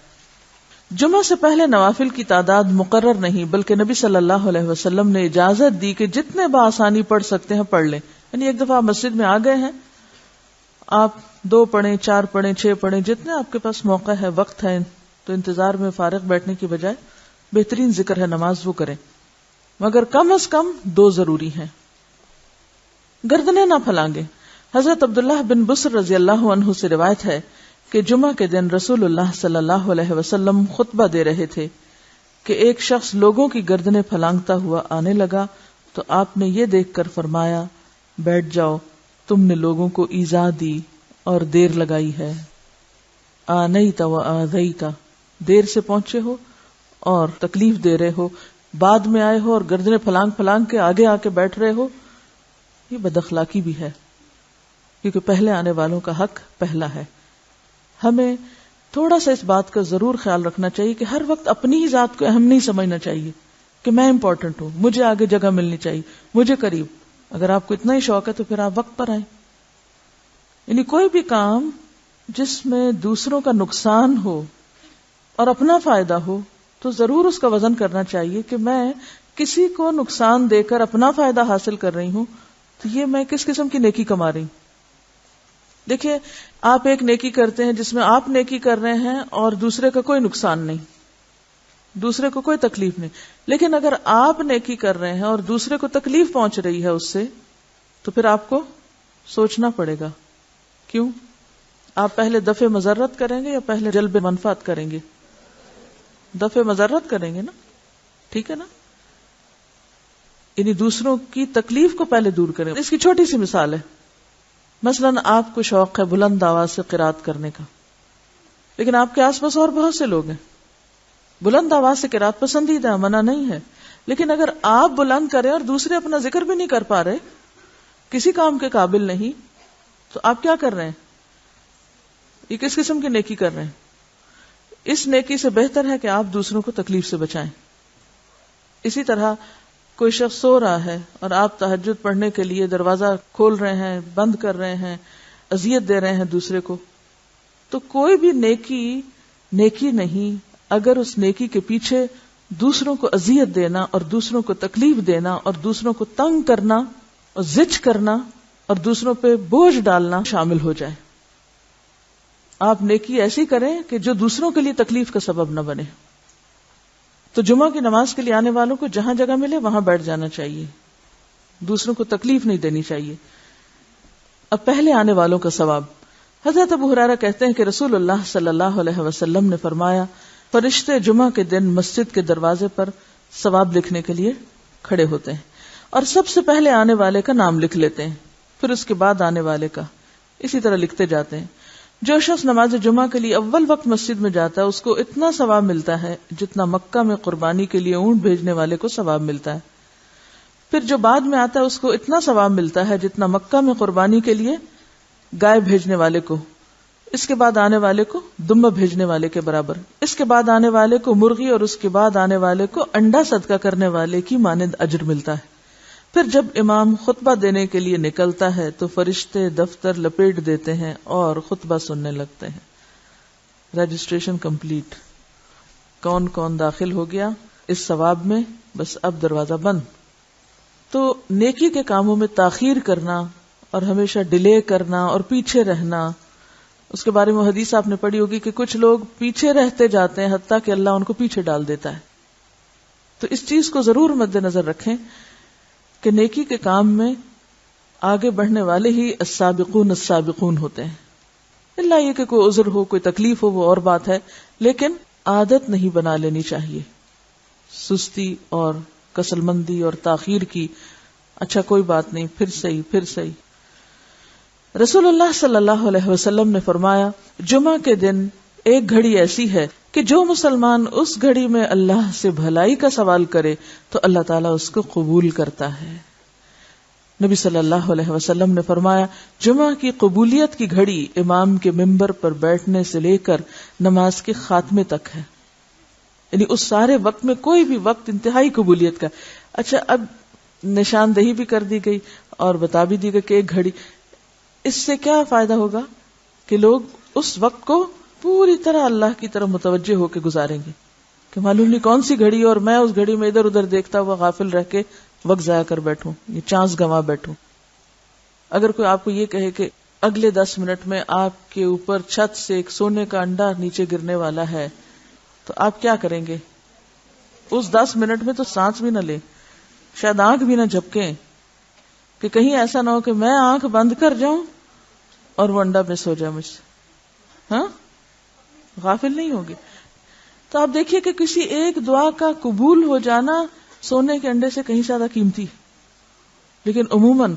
جمعہ سے پہلے نوافل کی تعداد مقرر نہیں، بلکہ نبی صلی اللہ علیہ وسلم نے اجازت دی کہ جتنے بآسانی پڑھ سکتے ہیں پڑھ لیں. یعنی ایک دفعہ آپ مسجد میں آ گئے ہیں، آپ 2 پڑھیں، 4 پڑھیں، 6 پڑھیں، جتنے آپ کے پاس موقع ہے، وقت ہے، تو انتظار میں فارغ بیٹھنے کی بجائے بہترین ذکر ہے نماز وہ کریں، مگر کم از کم 2 ضروری ہیں. گردنیں نہ پھلانگے. حضرت عبداللہ بن بسر رضی اللہ عنہ سے روایت ہے کہ جمعہ کے دن رسول اللہ صلی اللہ علیہ وسلم خطبہ دے رہے تھے کہ ایک شخص لوگوں کی گردنیں پھلانگتا ہوا آنے لگا تو آپ نے یہ دیکھ کر فرمایا، بیٹھ جاؤ، تم نے لوگوں کو ایذا دی اور دیر لگائی ہے. آنیت و آذیت، دیر سے پہنچے ہو اور تکلیف دے رہے ہو، بعد میں آئے ہو اور گردنیں پھلانگ پھلانگ کے آگے آ کے بیٹھ رہے ہو. یہ بد اخلاقی بھی ہے، کیونکہ پہلے آنے والوں کا حق پہلا ہے. ہمیں تھوڑا سا اس بات کا ضرور خیال رکھنا چاہیے کہ ہر وقت اپنی ہی ذات کو اہم نہیں سمجھنا چاہیے کہ میں امپورٹنٹ ہوں، مجھے آگے جگہ ملنی چاہیے، مجھے قریب. اگر آپ کو اتنا ہی شوق ہے تو پھر آپ وقت پر آئیں. یعنی کوئی بھی کام جس میں دوسروں کا نقصان ہو اور اپنا فائدہ ہو تو ضرور اس کا وزن کرنا چاہیے کہ میں کسی کو نقصان دے کر اپنا فائدہ حاصل کر رہی ہوں تو یہ میں کس قسم کی نیکی کما رہی ہوں. دیکھیے، آپ ایک نیکی کرتے ہیں جس میں آپ نیکی کر رہے ہیں اور دوسرے کا کوئی نقصان نہیں، دوسرے کو کوئی تکلیف نہیں. لیکن اگر آپ نیکی کر رہے ہیں اور دوسرے کو تکلیف پہنچ رہی ہے اس سے، تو پھر آپ کو سوچنا پڑے گا. کیوں؟ آپ پہلے دفع مضرت کریں گے یا پہلے جلب منفعت کریں گے؟ دفع مضرت کریں گے نا، ٹھیک ہے نا. یعنی دوسروں کی تکلیف کو پہلے دور کریں. اس کی چھوٹی سی مثال ہے، مثلا آپ کو شوق ہے بلند آواز سے قرات کرنے کا، لیکن آپ کے آس پاس اور بہت سے لوگ ہیں. بلند آواز سے قرات پسندیدہ ہے، منع نہیں ہے، لیکن اگر آپ بلند کریں اور دوسرے اپنا ذکر بھی نہیں کر پا رہے، کسی کام کے قابل نہیں، تو آپ کیا کر رہے ہیں؟ یہ کس قسم کی نیکی کر رہے ہیں؟ اس نیکی سے بہتر ہے کہ آپ دوسروں کو تکلیف سے بچائیں. اسی طرح کوئی شخص سو رہا ہے اور آپ تہجد پڑھنے کے لیے دروازہ کھول رہے ہیں، بند کر رہے ہیں، اذیت دے رہے ہیں دوسرے کو، تو کوئی بھی نیکی نہیں اگر اس نیکی کے پیچھے دوسروں کو اذیت دینا اور دوسروں کو تکلیف دینا اور دوسروں کو تنگ کرنا اور زچ کرنا اور دوسروں پہ بوجھ ڈالنا شامل ہو جائے. آپ نیکی ایسی کریں کہ جو دوسروں کے لیے تکلیف کا سبب نہ بنے. تو جمعہ کی نماز کے لیے آنے والوں کو جہاں جگہ ملے وہاں بیٹھ جانا چاہیے، دوسروں کو تکلیف نہیں دینی چاہیے. اب پہلے آنے والوں کا ثواب. حضرت ابو ہریرہ کہتے ہیں کہ رسول اللہ صلی اللہ علیہ وسلم نے فرمایا، فرشتے جمعہ کے دن مسجد کے دروازے پر ثواب لکھنے کے لیے کھڑے ہوتے ہیں اور سب سے پہلے آنے والے کا نام لکھ لیتے ہیں، پھر اس کے بعد آنے والے کا، اسی طرح لکھتے جاتے ہیں. جو شخص نماز جمعہ کے لیے اول وقت مسجد میں جاتا ہے اس کو اتنا ثواب ملتا ہے جتنا مکہ میں قربانی کے لیے اونٹ بھیجنے والے کو ثواب ملتا ہے. پھر جو بعد میں آتا ہے اس کو اتنا ثواب ملتا ہے جتنا مکہ میں قربانی کے لیے گائے بھیجنے والے کو، اس کے بعد آنے والے کو دمبا بھیجنے والے کے برابر، اس کے بعد آنے والے کو مرغی اور اس کے بعد آنے والے کو انڈا صدقہ کرنے والے کی مانند اجر ملتا ہے. پھر جب امام خطبہ دینے کے لیے نکلتا ہے تو فرشتے دفتر لپیٹ دیتے ہیں اور خطبہ سننے لگتے ہیں. رجسٹریشن کمپلیٹ، کون کون داخل ہو گیا اس ثواب میں، بس اب دروازہ بند. تو نیکی کے کاموں میں تاخیر کرنا اور ہمیشہ ڈیلے کرنا اور پیچھے رہنا اس کے بارے میں حدیث آپ نے پڑھی ہوگی کہ کچھ لوگ پیچھے رہتے جاتے ہیں حتیٰ کہ اللہ ان کو پیچھے ڈال دیتا ہے. تو اس چیز کو ضرور مد نظر رکھیں کہ نیکی کے کام میں آگے بڑھنے والے ہی السابقون السابقون ہوتے ہیں. اللہ یہ کہ کوئی عذر ہو، کوئی تکلیف ہو، وہ اور بات ہے، لیکن عادت نہیں بنا لینی چاہیے سستی اور کسل مندی اور تاخیر کی. اچھا کوئی بات نہیں، پھر صحیح. رسول اللہ صلی اللہ علیہ وسلم نے فرمایا جمعہ کے دن ایک گھڑی ایسی ہے کہ جو مسلمان اس گھڑی میں اللہ سے بھلائی کا سوال کرے تو اللہ تعالیٰ اس کو قبول کرتا ہے. نبی صلی اللہ علیہ وسلم نے فرمایا جمعہ کی قبولیت کی گھڑی امام کے ممبر پر بیٹھنے سے لے کر نماز کے خاتمے تک ہے. یعنی اس سارے وقت میں کوئی بھی وقت انتہائی قبولیت کا. اچھا اب نشاندہی بھی کر دی گئی اور بتا بھی دی گئی کہ ایک گھڑی. اس سے کیا فائدہ ہوگا کہ لوگ اس وقت کو پوری طرح اللہ کی طرف متوجہ ہو کے گزاریں گے کہ معلوم نہیں کون سی گھڑی اور میں اس گھڑی میں ادھر ادھر دیکھتا ہوا غافل رہ کے وقت ضائع کر بیٹھوں، یہ چانس گنوا بیٹھوں. اگر کوئی آپ کو یہ کہے کہ اگلے 10 منٹ میں آپ کے اوپر چھت سے ایک سونے کا انڈا نیچے گرنے والا ہے تو آپ کیا کریں گے؟ اس 10 منٹ میں تو سانس بھی نہ لیں، شاید آنکھ بھی نہ جھپکیں کہ کہیں ایسا نہ ہو کہ میں آنکھ بند کر جاؤں اور وہ انڈا مس ہو جائے مجھ سے. ہاں غافل نہیں ہوگی. تو آپ دیکھیے کہ کسی ایک دعا کا قبول ہو جانا سونے کے انڈے سے کہیں زیادہ قیمتی. لیکن عموماً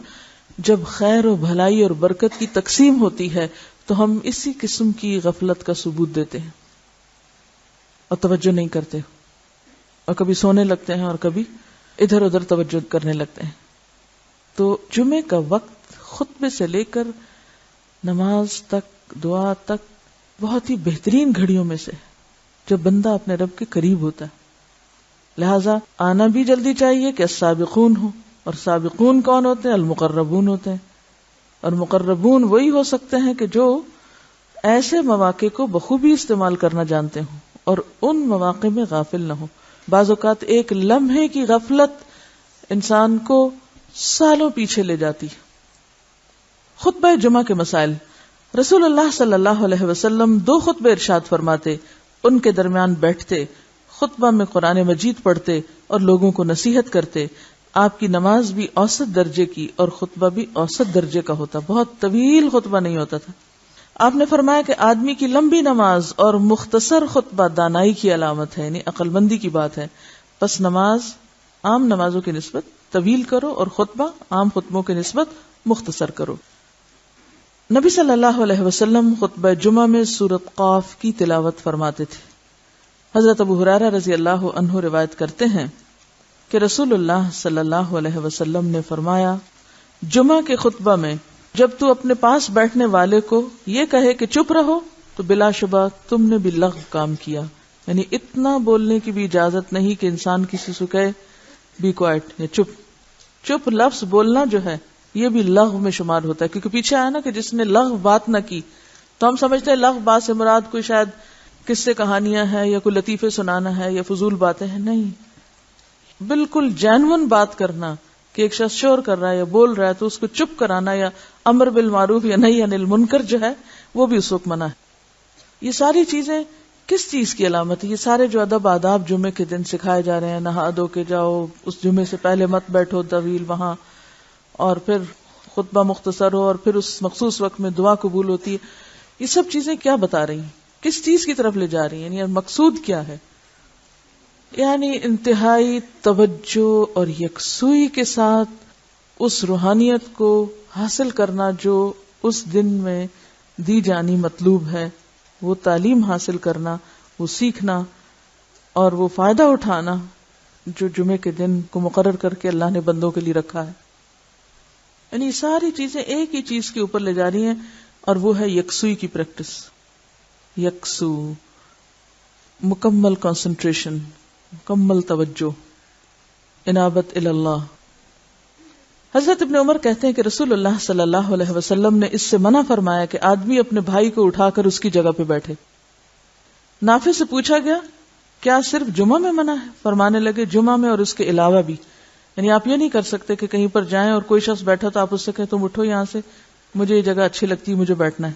جب خیر و بھلائی اور برکت کی تقسیم ہوتی ہے تو ہم اسی قسم کی غفلت کا ثبوت دیتے ہیں اور توجہ نہیں کرتے، اور کبھی سونے لگتے ہیں اور کبھی ادھر ادھر توجہ کرنے لگتے ہیں. تو جمعے کا وقت خطبے سے لے کر نماز تک، دعا تک بہت ہی بہترین گھڑیوں میں سے جب بندہ اپنے رب کے قریب ہوتا ہے. لہذا آنا بھی جلدی چاہیے کہ السابقون ہو. اور سابقون کون ہوتے ہیں؟ المقربون ہوتے ہیں. اور مقربون وہی ہو سکتے ہیں کہ جو ایسے مواقع کو بخوبی استعمال کرنا جانتے ہوں اور ان مواقع میں غافل نہ ہو. بعض اوقات ایک لمحے کی غفلت انسان کو سالوں پیچھے لے جاتی. خطبہ جمعہ کے مسائل. رسول اللہ صلی اللہ علیہ وسلم 2 خطبے ارشاد فرماتے، ان کے درمیان بیٹھتے، خطبہ میں قرآن مجید پڑھتے اور لوگوں کو نصیحت کرتے. آپ کی نماز بھی اوسط درجے کی اور خطبہ بھی اوسط درجے کا ہوتا، بہت طویل خطبہ نہیں ہوتا تھا. آپ نے فرمایا کہ آدمی کی لمبی نماز اور مختصر خطبہ دانائی کی علامت ہے، یعنی عقل مندی کی بات ہے. پس نماز عام نمازوں کی نسبت طویل کرو اور خطبہ عام خطبوں کی نسبت مختصر کرو. نبی صلی اللہ علیہ وسلم خطبہ جمعہ میں سورۃ قاف کی تلاوت فرماتے تھے. حضرت ابو ہریرہ رضی اللہ عنہ روایت کرتے ہیں کہ رسول اللہ صلی اللہ علیہ وسلم نے فرمایا جمعہ کے خطبہ میں جب تو اپنے پاس بیٹھنے والے کو یہ کہے کہ چپ رہو تو بلا شبہ تم نے بھی لغو کام کیا. یعنی اتنا بولنے کی بھی اجازت نہیں کہ انسان کسی سے کہے بی کوائٹ یا چپ. چپ لفظ بولنا جو ہے یہ بھی لغو میں شمار ہوتا ہے، کیونکہ پیچھے آیا نا کہ جس نے لغو بات نہ کی تو ہم سمجھتے ہیں لغو بات سے مراد کوئی شاید قصے کہانیاں ہیں یا کوئی لطیفے سنانا ہے یا فضول باتیں ہیں. نہیں، بالکل جینون بات کرنا کہ ایک شخص شور کر رہا ہے یا بول رہا ہے تو اس کو چپ کرانا یا امر بالمعروف یا نہی عن المنکر جو ہے وہ بھی اس وقت منع ہے. یہ ساری چیزیں کس چیز کی علامت ہے؟ یہ سارے جو ادب آداب جمعے کے دن سکھائے جا رہے ہیں، نہا دھو کے جاؤ، اس جمعے سے پہلے مت بیٹھو طویل وہاں، اور پھر خطبہ مختصر ہو، اور پھر اس مخصوص وقت میں دعا قبول ہوتی ہے. یہ سب چیزیں کیا بتا رہی ہیں؟ کس چیز کی طرف لے جا رہی ہیں؟ یعنی مقصود کیا ہے؟ یعنی انتہائی توجہ اور یکسوئی کے ساتھ اس روحانیت کو حاصل کرنا جو اس دن میں دی جانی مطلوب ہے، وہ تعلیم حاصل کرنا، وہ سیکھنا اور وہ فائدہ اٹھانا جو جمعے کے دن کو مقرر کر کے اللہ نے بندوں کے لیے رکھا ہے. یعنی ساری چیزیں ایک ہی چیز کے اوپر لے جا رہی ہیں اور وہ ہے یکسوئی کی پریکٹس. یکسو، مکمل کنسنٹریشن، مکمل توجہ، انابت اللہ. حضرت ابن عمر کہتے ہیں کہ رسول اللہ صلی اللہ علیہ وسلم نے اس سے منع فرمایا کہ آدمی اپنے بھائی کو اٹھا کر اس کی جگہ پہ بیٹھے. نافع سے پوچھا گیا کیا صرف جمعہ میں منع ہے؟ فرمانے لگے جمعہ میں اور اس کے علاوہ بھی. یعنی آپ یہ نہیں کر سکتے کہ کہیں پر جائیں اور کوئی شخص بیٹھا تو آپ اس سے کہیں تم اٹھو یہاں سے، مجھے یہ جگہ اچھی لگتی ہے، مجھے بیٹھنا ہے.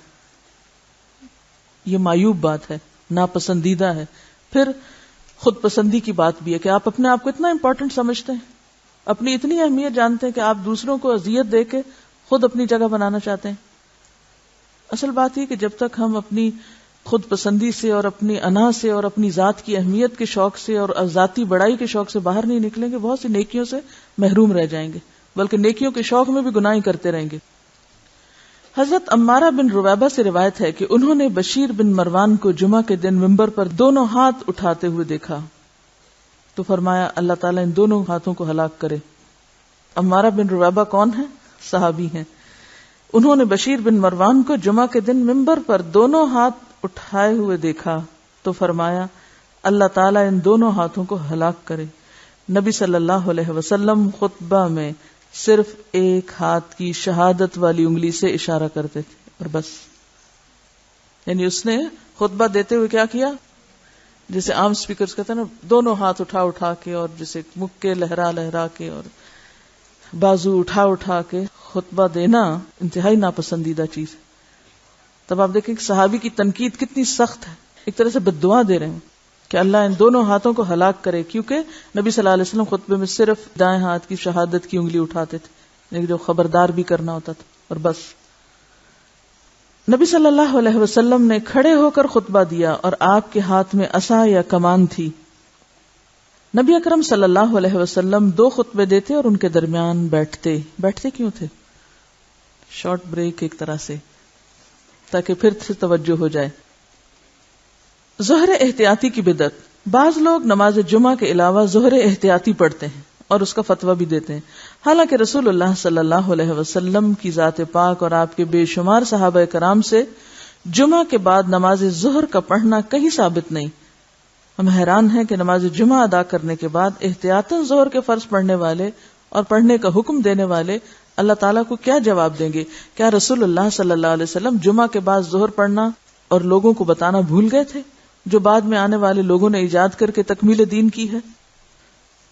یہ معیوب بات ہے، ناپسندیدہ ہے. پھر خود پسندی کی بات بھی ہے کہ آپ اپنے آپ کو اتنا امپورٹنٹ سمجھتے ہیں، اپنی اتنی اہمیت جانتے ہیں کہ آپ دوسروں کو اذیت دے کے خود اپنی جگہ بنانا چاہتے ہیں. اصل بات یہ کہ جب تک ہم اپنی خود پسندی سے اور اپنی انا سے اور اپنی ذات کی اہمیت کے شوق سے اور ذاتی بڑائی کے شوق سے باہر نہیں نکلیں گے، بہت سی نیکیوں سے محروم رہ جائیں گے، بلکہ نیکیوں کے شوق میں بھی گناہ کرتے رہیں گے. حضرت عمارہ بن رویبہ سے روایت ہے کہ انہوں نے بشیر بن مروان کو جمعہ کے دن منبر پر دونوں ہاتھ اٹھاتے ہوئے دیکھا تو فرمایا اللہ تعالیٰ ان دونوں ہاتھوں کو ہلاک کرے. عمارہ بن رویبہ کون ہیں؟ صحابی ہیں. انہوں نے بشیر بن مروان کو جمعہ کے دن منبر پر دونوں ہاتھ اٹھائے ہوئے دیکھا تو فرمایا اللہ تعالیٰ ان دونوں ہاتھوں کو ہلاک کرے. نبی صلی اللہ علیہ وسلم خطبہ میں صرف ایک ہاتھ کی شہادت والی انگلی سے اشارہ کرتے تھے اور بس. یعنی اس نے خطبہ دیتے ہوئے کیا کیا؟ جیسے عام سپیکرز کہتے ہیں نا، دونوں ہاتھ اٹھا اٹھا کے اور جیسے مکے لہرا لہرا کے اور بازو اٹھا اٹھا کے خطبہ دینا انتہائی ناپسندیدہ چیز ہے. تب آپ دیکھیں کہ صحابی کی تنقید کتنی سخت ہے، ایک طرح سے بددعا دے رہے ہیں کہ اللہ ان دونوں ہاتھوں کو ہلاک کرے، کیونکہ نبی صلی اللہ علیہ وسلم خطبے میں صرف دائیں ہاتھ کی شہادت کی انگلی اٹھاتے تھے، لیکن جو خبردار بھی کرنا ہوتا تھا اور بس. نبی صلی اللہ علیہ وسلم نے کھڑے ہو کر خطبہ دیا اور آپ کے ہاتھ میں عصا یا کمان تھی. نبی اکرم صلی اللہ علیہ وسلم 2 خطبے دیتے اور ان کے درمیان بیٹھتے کیوں تھے؟ شارٹ بریک ایک طرح سے، تاکہ پھر سے توجہ ہو جائے. ظہر احتیاطی کی بدعت. بعض لوگ نماز جمعہ کے علاوہ ظہر احتیاطی پڑھتے ہیں اور اس کا فتویٰ بھی دیتے ہیں، حالانکہ رسول اللہ صلی اللہ علیہ وسلم کی ذات پاک اور آپ کے بے شمار صحابہ کرام سے جمعہ کے بعد نماز ظہر کا پڑھنا کہیں ثابت نہیں. ہم حیران ہیں کہ نماز جمعہ ادا کرنے کے بعد احتیاطاً ظہر کے فرض پڑھنے والے اور پڑھنے کا حکم دینے والے اللہ تعالیٰ کو کیا جواب دیں گے؟ کیا رسول اللہ صلی اللہ علیہ وسلم جمعہ کے بعد ظہر پڑھنا اور لوگوں کو بتانا بھول گئے تھے، جو بعد میں آنے والے لوگوں نے ایجاد کر کے تکمیل دین کی ہے؟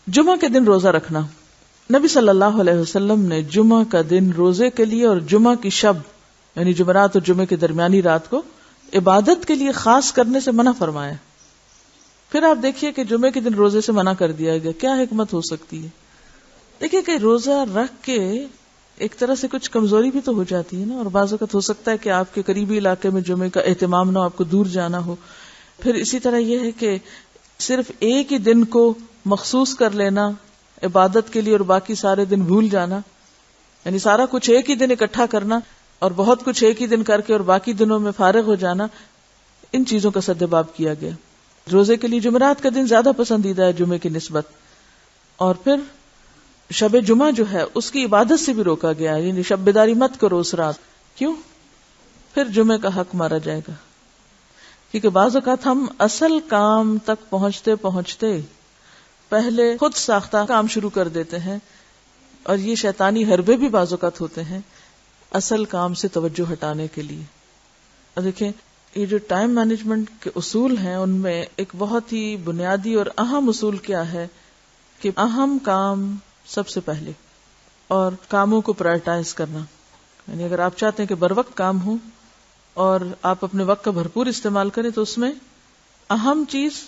جمعہ کے دن روزہ رکھنا. نبی صلی اللہ علیہ وسلم نے جمعہ کا دن روزے کے لیے اور جمعہ کی شب یعنی جمعرات اور جمعے کی درمیانی رات کو عبادت کے لیے خاص کرنے سے منع فرمایا. پھر آپ دیکھیے کہ جمعے کے دن روزے سے منع کر دیا گیا، کیا حکمت ہو سکتی ہے؟ دیکھیے کہ روزہ رکھ کے ایک طرح سے کچھ کمزوری بھی تو ہو جاتی ہے نا، اور بعض اوقات ہو سکتا ہے کہ آپ کے قریبی علاقے میں جمعے کا اہتمام نہ ہو، آپ کو دور جانا ہو. پھر اسی طرح یہ ہے کہ صرف ایک ہی دن کو مخصوص کر لینا عبادت کے لیے اور باقی سارے دن بھول جانا، یعنی سارا کچھ ایک ہی دن اکٹھا کرنا اور بہت کچھ ایک ہی دن کر کے اور باقی دنوں میں فارغ ہو جانا، ان چیزوں کا سدباب کیا گیا. روزے کے لیے جمعرات کا دن زیادہ پسندیدہ ہے جمعے کی نسبت. اور پھر شب جمعہ جو ہے اس کی عبادت سے بھی روکا گیا ہے، یعنی شب بیداری مت کرو اس رات. کیوں؟ پھر جمعے کا حق مارا جائے گا. کیونکہ بعض اوقات ہم اصل کام تک پہنچتے پہنچتے پہلے خود ساختہ کام شروع کر دیتے ہیں، اور یہ شیطانی حربے بھی بعض اوقات ہوتے ہیں اصل کام سے توجہ ہٹانے کے لیے. اور دیکھیں یہ جو ٹائم مینجمنٹ کے اصول ہیں ان میں ایک بہت ہی بنیادی اور اہم اصول کیا ہے کہ اہم کام سب سے پہلے اور کاموں کو پرائرٹائز کرنا. یعنی اگر آپ چاہتے ہیں کہ بر وقت کام ہو اور آپ اپنے وقت کا بھرپور استعمال کریں تو اس میں اہم چیز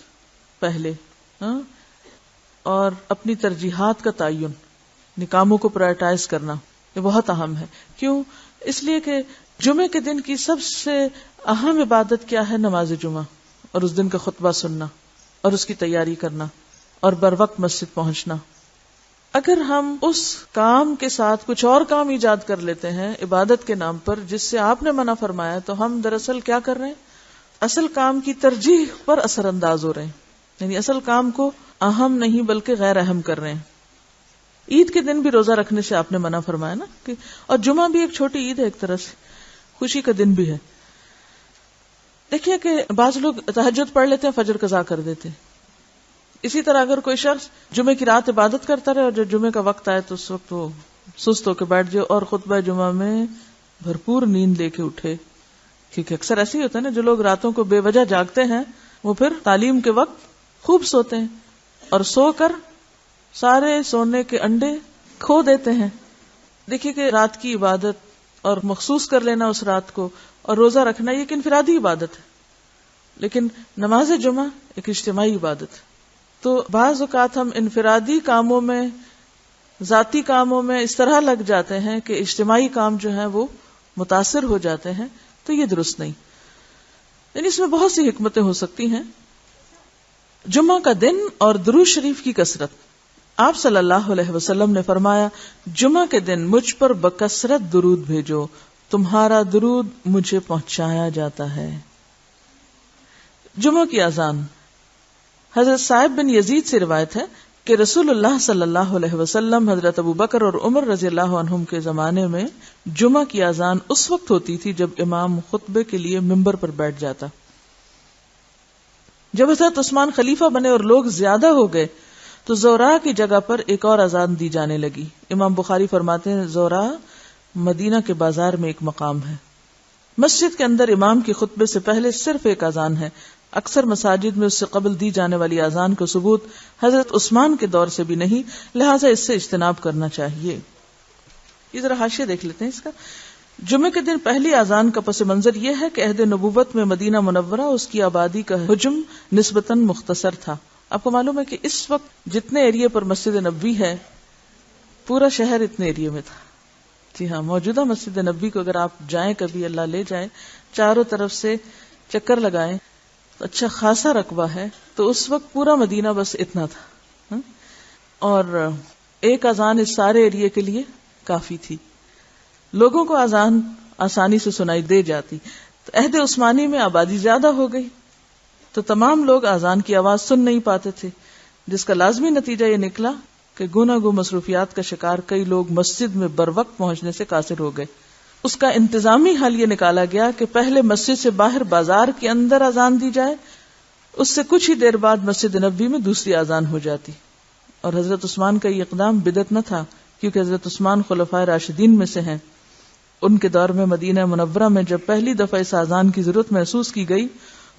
پہلے، اور اپنی ترجیحات کا تعین، یعنی کاموں کو پرائرٹائز کرنا یہ بہت اہم ہے. کیوں؟ اس لیے کہ جمعے کے دن کی سب سے اہم عبادت کیا ہے؟ نماز جمعہ، اور اس دن کا خطبہ سننا اور اس کی تیاری کرنا اور بر وقت مسجد پہنچنا. اگر ہم اس کام کے ساتھ کچھ اور کام ایجاد کر لیتے ہیں عبادت کے نام پر جس سے آپ نے منع فرمایا، تو ہم دراصل کیا کر رہے ہیں؟ اصل کام کی ترجیح پر اثر انداز ہو رہے ہیں، یعنی اصل کام کو اہم نہیں بلکہ غیر اہم کر رہے ہیں. عید کے دن بھی روزہ رکھنے سے آپ نے منع فرمایا نا، اور جمعہ بھی ایک چھوٹی عید ہے، ایک طرح سے خوشی کا دن بھی ہے. دیکھیے کہ بعض لوگ تہجد پڑھ لیتے ہیں، فجر قضا کر دیتے ہیں. اسی طرح اگر کوئی شخص جمعے کی رات عبادت کرتا رہے اور جب جمعے کا وقت آئے تو اس وقت وہ سست ہو کے بیٹھ جائے اور خطبہ جمعہ میں بھرپور نیند لے کے اٹھے. کیونکہ اکثر ایسے ہی ہوتا ہے نا، جو لوگ راتوں کو بے وجہ جاگتے ہیں وہ پھر تعلیم کے وقت خوب سوتے ہیں اور سو کر سارے سونے کے انڈے کھو دیتے ہیں. دیکھیے کہ رات کی عبادت اور مخصوص کر لینا اس رات کو اور روزہ رکھنا یہ ایک انفرادی عبادت ہے. لیکن نماز جمعہ ایک اجتماعی عبادت. تو بعض اوقات ہم انفرادی کاموں میں، ذاتی کاموں میں اس طرح لگ جاتے ہیں کہ اجتماعی کام جو ہیں وہ متاثر ہو جاتے ہیں، تو یہ درست نہیں. یعنی اس میں بہت سی حکمتیں ہو سکتی ہیں. جمعہ کا دن اور درود شریف کی کثرت. آپ صلی اللہ علیہ وسلم نے فرمایا، جمعہ کے دن مجھ پر بکثرت درود بھیجو، تمہارا درود مجھے پہنچایا جاتا ہے. جمعہ کی اذان. حضرت صائب بن یزید سے روایت ہے کہ رسول اللہ صلی اللہ علیہ وسلم، حضرت ابوبکر اور عمر رضی اللہ عنہم کے زمانے میں جمعہ کی اذان اس وقت ہوتی تھی جب امام خطبے کے لیے ممبر پر بیٹھ جاتا. جب حضرت عثمان خلیفہ بنے اور لوگ زیادہ ہو گئے تو زوراء کی جگہ پر ایک اور اذان دی جانے لگی. امام بخاری فرماتے ہیں زوراء مدینہ کے بازار میں ایک مقام ہے. مسجد کے اندر امام کے خطبے سے پہلے صرف ایک اذان ہے. اکثر مساجد میں اس سے قبل دی جانے والی اذان کو ثبوت حضرت عثمان کے دور سے بھی نہیں، لہٰذا اس سے اجتناب کرنا چاہیے. یہ ذرا حاشیہ دیکھ لیتے ہیں اس کا. جمعے کے دن پہلی اذان کا پس منظر یہ ہے کہ عہد نبوت میں مدینہ منورہ اس کی آبادی کا حجم نسبتاً مختصر تھا. آپ کو معلوم ہے کہ اس وقت جتنے ایریے پر مسجد نبوی ہے پورا شہر اتنے ایریے میں تھا. جی ہاں، موجودہ مسجد نبوی کو اگر آپ جائیں کبھی، اللہ لے جائیں، چاروں طرف سے چکر لگائیں تو اچھا خاصا رقبہ ہے. تو اس وقت پورا مدینہ بس اتنا تھا، اور ایک اذان اس سارے ایریے کے لیے کافی تھی. لوگوں کو اذان آسانی سے سنائی دے جاتی. تو عہد عثمانی میں آبادی زیادہ ہو گئی تو تمام لوگ اذان کی آواز سن نہیں پاتے تھے، جس کا لازمی نتیجہ یہ نکلا کہ گوناگو مصروفیات کا شکار کئی لوگ مسجد میں بروقت پہنچنے سے قاصر ہو گئے. اس کا انتظامی حل یہ نکالا گیا کہ پہلے مسجد سے باہر بازار کے اندر اذان دی جائے، اس سے کچھ ہی دیر بعد مسجد نبوی میں دوسری اذان ہو جاتی. اور حضرت عثمان کا یہ اقدام بدعت نہ تھا، کیونکہ حضرت عثمان خلفائے راشدین میں سے ہیں. ان کے دور میں مدینہ منورہ میں جب پہلی دفعہ اس اذان کی ضرورت محسوس کی گئی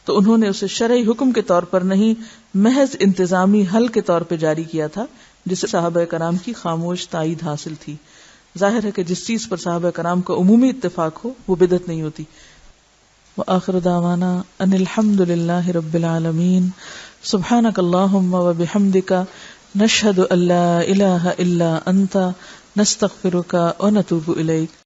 تو انہوں نے اسے شرعی حکم کے طور پر نہیں، محض انتظامی حل کے طور پہ جاری کیا تھا، جسے صحابہ کرام کی خاموش تائید حاصل تھی. ظاہر ہے کہ جس چیز پر صحابہ کرام کا عمومی اتفاق ہو وہ بدعت نہیں ہوتی. وآخر دعوانا ان الحمد للہ رب العالمین. سبحانک اللہم وبحمدک، نشہد ان لا الہ الا انت، نستغفرک ونتوب الیک.